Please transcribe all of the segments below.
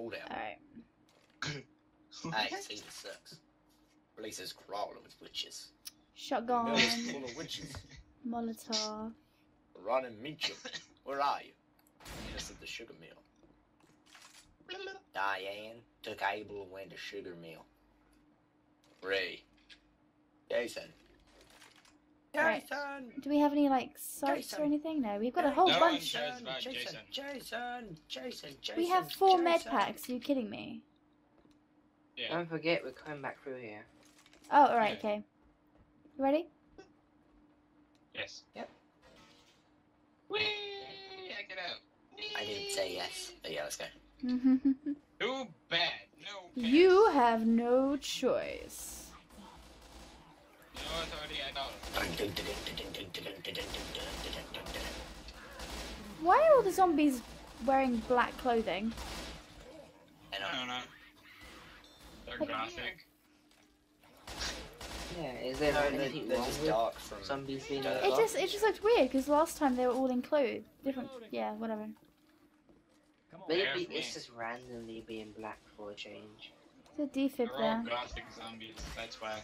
Cool down. Alright. Hey, Caesar sucks. Police is crawling with witches. Shotgun. The mill is full of witches. Molotov. Ron and Meacham, where are you? Meet us at the sugar mill. Diane took Abel and went to sugar mill. Ray. Jason. Right. Jason! Do we have any, like, sites Jason. or anything? No, we've got a whole No bunch. one cares about Jason. Jason. We have 4 med packs. Are you kidding me? Yeah. Don't forget, we're coming back through here. Oh, alright, okay. You ready? Yes. Yep. Whee! I get out. I didn't say yes, but yeah, let's go. Too bad. No. Pass. You have no choice. No authority at all. Why are all the zombies wearing black clothing? And I don't know. They're Like- gothic. Yeah, is there anything they're wrong just with dark from zombies being dark. It just looked weird because last time they were all in clothes. Different, yeah, whatever. Maybe There's it's me. just randomly being black for a change. There's a defib They're all there. gothic zombies. That's why.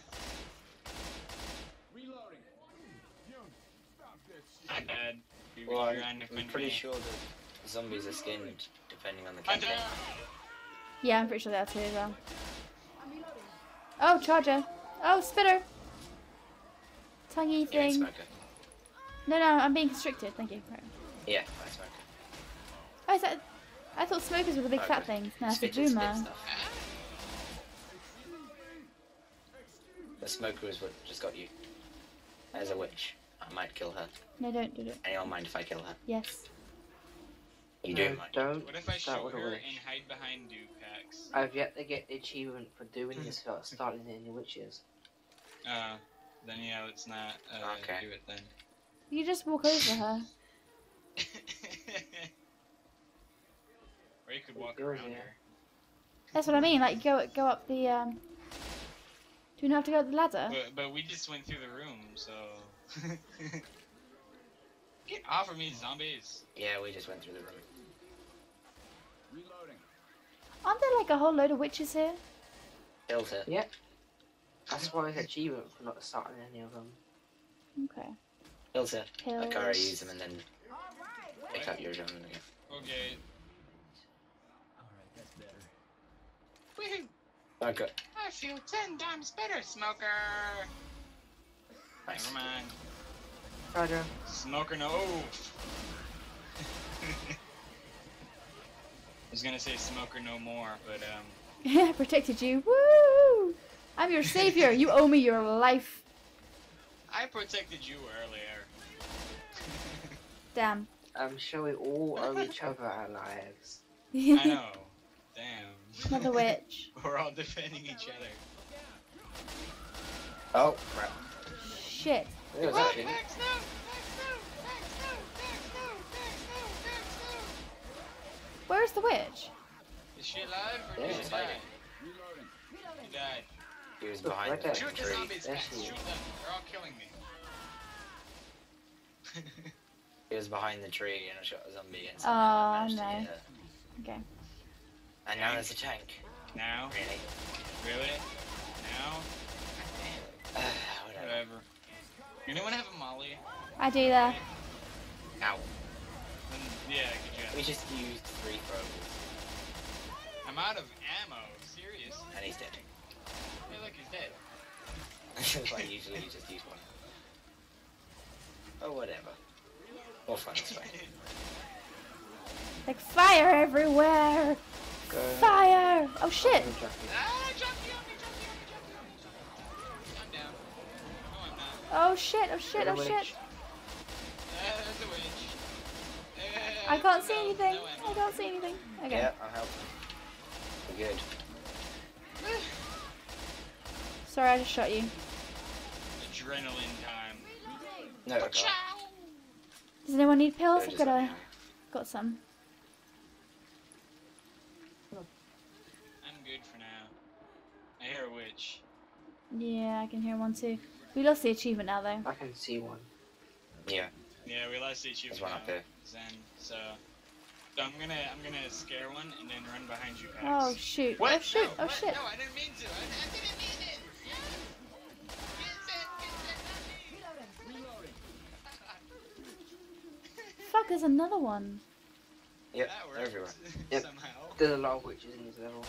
I'm dead. Well, I'm pretty sure that zombies are skinned depending on the I'm campaign. dead. Yeah, I'm pretty sure they are too as well. Oh, charger. Oh, spitter. Tonguey Yeah, thing. smoker. No, I'm being constricted. Thank you. Right. Yeah, I smoker. Oh, is that? I thought smokers were the big fat Okay. things. No, it's a Spit and spit boomer. stuff. The smoker is what just got you. There's a witch. I might kill her. No, don't do it. Anyone mind if I kill her? Yes. You No, do mind. don't What if I start shoot with a her witch. and hide behind packs? I've yet to get the achievement for doing this without starting any witches. Then yeah, let's not Okay. do it then. You just walk over her. Or you could walk Go around here. her. That's what I mean. Like go up the. Do you not have to go up the ladder? But we just went through the room, so. Get off of me, zombies! Yeah, we just went through the room. Aren't there like a whole load of witches here? Killed her. Yep. That's why it's an achievement for not starting any of them. Okay. Killed her. Kills. Like already use them and then pick up your gun again. Okay. Woohoo! Okay. I feel 10 times better, smoker! Nice. Never mind. Roger. Smoker, no! I was gonna say smoker no more, but I protected you. Woo! I'm your savior. You owe me your life. I protected you earlier. Damn. I'm sure we all owe each other our lives. I know. Damn. Another witch. We're all defending each other. Oh, crap. Shit. It was Run, actually Max, no! Max, no! Max, no! Max, no! Max, no! Max, no! Where's the witch? Is she alive or Yeah, did she she's die? hiding. She died. He was Look, behind right the there. Shoot the tree. zombies, There Max! she is. Shoot them! They're all killing me. He was behind the tree and I shot a zombie and Oh, somehow managed to no. get her. Okay. And now there's a tank. Now? Really? Really? Now? Whatever. Whatever. Anyone have a molly? I do that. Ow. Then, yeah, good job. We just used 3 throws. I'm out of ammo. Serious? And he's dead. Hey, look, he's dead. Like usually you just use 1. Oh, whatever. More fun this way. Like fire everywhere. Go. Fire! Oh shit! Go, Jackie. Ah, Jackie on me, Jackie on me, Jackie on me, Jackie. I'm down. No, I'm not. Oh shit! Oh shit! Oh Witch. shit! There's a witch. I can't see No, anything. no ammo. I can't see anything. Okay. Yeah, I'll help. We're good. Sorry, I just shot you. Adrenaline time. No, I can't. Ciao. Does anyone need pills? Go I've just got let me a, know. got some. I'm good for now. I hear a witch. Yeah, I can hear one too. We lost the achievement now though. I can see one. Yeah, Yeah, we lost the achievement there's one up now, there. Zen, so... So I'm gonna scare one and then run behind you, Pax. Oh shoot! What? Oh shoot! No, Oh what? shit! No, I didn't mean to. I didn't mean it. Fuck! There's another one. Yep, That they're everywhere. Yep. Somehow. There's a lot of witches in this level.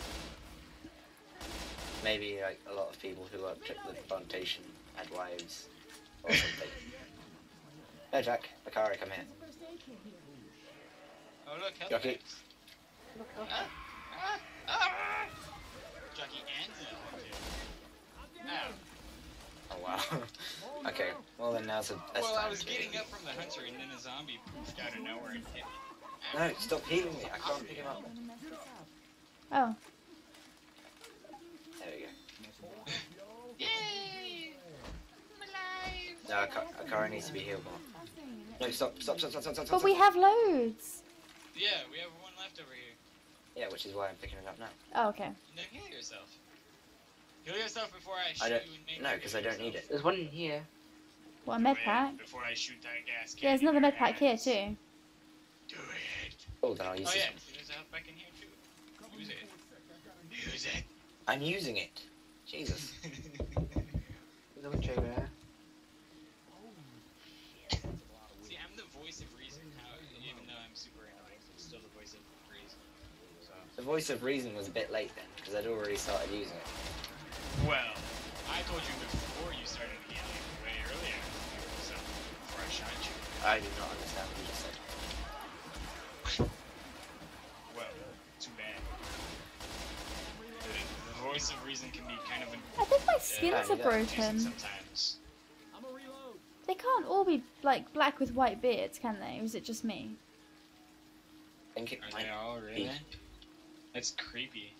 Maybe like a lot of people who worked at the plantation had wives or something. No, Jack, Akari, come here. Oh look, health Jockey. packs. Ah! Jockey and Zell too. Ow. Oh wow. Okay, well then now's the best Well, time I was to- getting up from the hunter and then a zombie poofed out of nowhere and hit me. No, stop healing me. I can't pick him up. Oh. There we go. Yay! I'm alive! No, Akari needs to be healed more. No, stop. But we have loads. Yeah, we have one left over here. Yeah, which is why I'm picking it up now. Oh, okay. And then heal yourself. Heal yourself before I shoot I don't. you and make No, you because heal I don't need yourself. it. There's one in here. What, a med pack? Before I shoot that gas Yeah, there's cannon another in med your pack here hands. too. Do it. Oh, then I'll use Oh this yeah, one. see, there's a health pack in here too. Use it. Use it. I'm using it. Jesus. There's a witch over there. See, I'm the voice of reason. How, even though I'm super annoying, I'm still the voice of reason. So. The voice of reason was a bit late then, because I'd already started using it. Well, I told you before you started healing, way earlier. So, before I shot you. I do not understand what you just said. Well, too bad. The voice of reason can be kind of an I think my skins are yeah. broken. sometimes. They can't all be like black with white beards, can they? Or is it just me? I think it Are might they all really? be. That's creepy.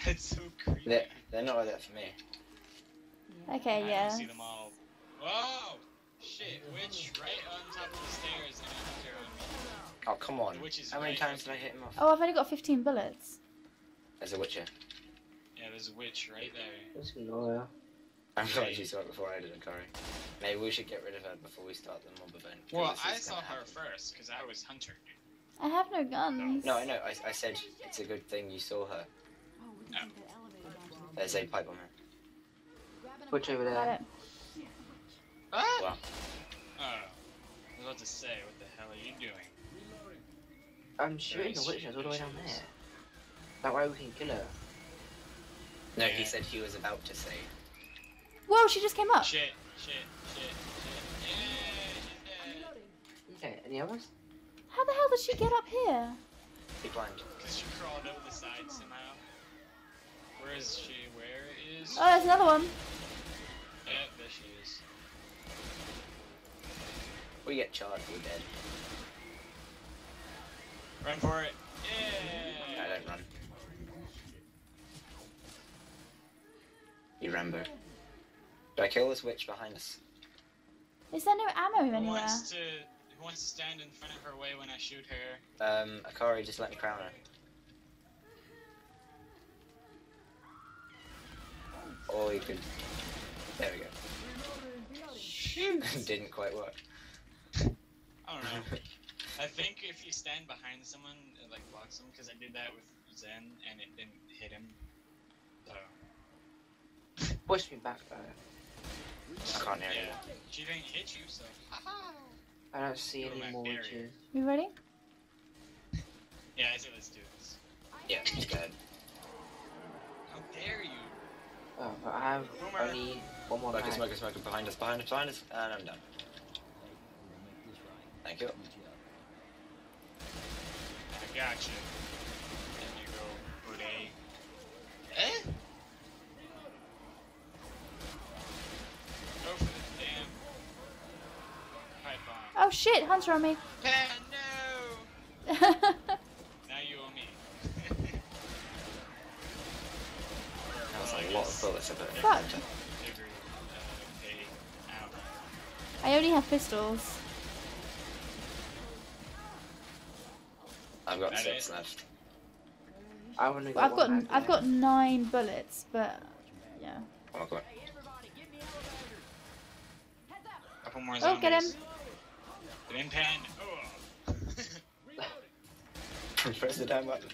That's so creepy. They're not like that for me. Okay, I yeah. don't see them all. Whoa! Shit, witch right on top of the stairs and a hunter on me. Oh, come on. The witch is How many right times up did I hit him off? Oh, I've only got 15 bullets. There's a witcher. Yeah, there's a witch right there. There's another. I'm glad you saw it before I did, Akari. Maybe we should get rid of her before we start the mob event. Well, because I this is saw gonna her happen. first because I was hunter. I have no guns. No, I know. I said it's a good thing you saw her. There's a pipe on her. Witch over Got there. it. Ah! Wow. Oh, I was about to say, what the hell are you doing? I'm shooting the witch that's all the way down there. That way we can kill her. No, he said he was about to say. Whoa, she just came up. Shit, shit, shit, shit. Yeah, she's dead. Okay, any others? How the hell did she get up here? He climbed. Because she crawled over the side somehow. Where is she? Where is Oh, there's another one. Yeah, there she is. We get charged, we're dead. Run for it. I Yeah. don't run. You Rambo. Do I kill this witch behind us? Is there no ammo Who anywhere? wants to stand in front of her way when I shoot her? Akari, just let me crown her. Or you could... There we go. Didn't quite work. I don't know. I think if you stand behind someone, it like blocks them, because I did that with Zen and it didn't hit him. So, Push me back though. I can't hear yeah. She didn't hit you, so. I don't see Go any back more there, witches. You ready? Yeah, I say let's do this. you. Yeah, just go ahead. How dare you? Oh, but I have Boomer. only one more mag. Smoker, behind us, and I'm done. Thank you. I got you. Then you go put a. Eh? Go for the damn pipe bomb. Oh shit, Hunter on me. Pan, no! Now you owe me. That was a lot of bullets I put in. Fuck. Every, pay out. I only have pistols. I've got That 6 it? left. I've only got I've got one mag I've got left. 9 bullets, but yeah. Oh, God. Couple more Oh, zombies. get him. Get in, Pan. Oh. Press the damn button.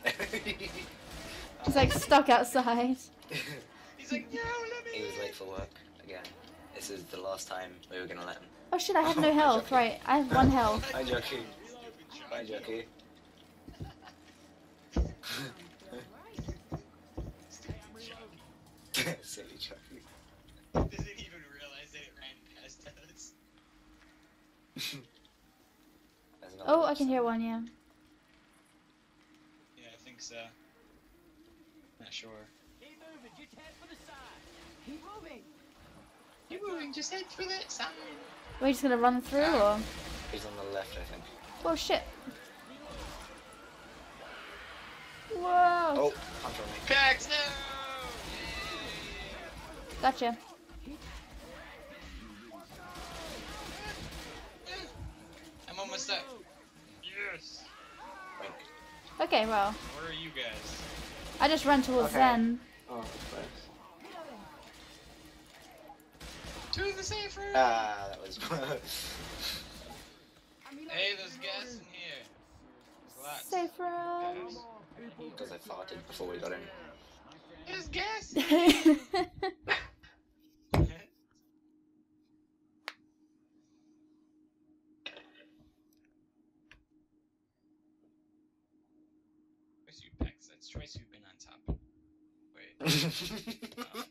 He's like stuck outside. He's like, no, let me. He was late for work again. This is the last time we were gonna let him. Oh shit, I have no health. Right, I have 1 health. Hi, Jockey. Hi, Jockey. Silly Jockey. Didn't even realize that it ran past us. There's another Oh, one I can hear one, yeah. Yeah, I think so. Not sure. Keep moving, just head for the side. Keep moving. Keep moving, just head for that side. We're just gonna run through, or? He's on the left, I think. Whoa, shit. Whoa. Oh, punch on me. Pax, no! Gotcha. I'm almost up. Yes! Wink. Okay, well. Where are you guys? I just ran towards Okay. Zen. Oh, that's close. To the safe room! Ah, that was. Hey, there's gas in here. There's lots. Safe room. Gas. Because I farted before we got in. There's gas! Where's you, Pex? That's twice you've been on top. Wait. Oh.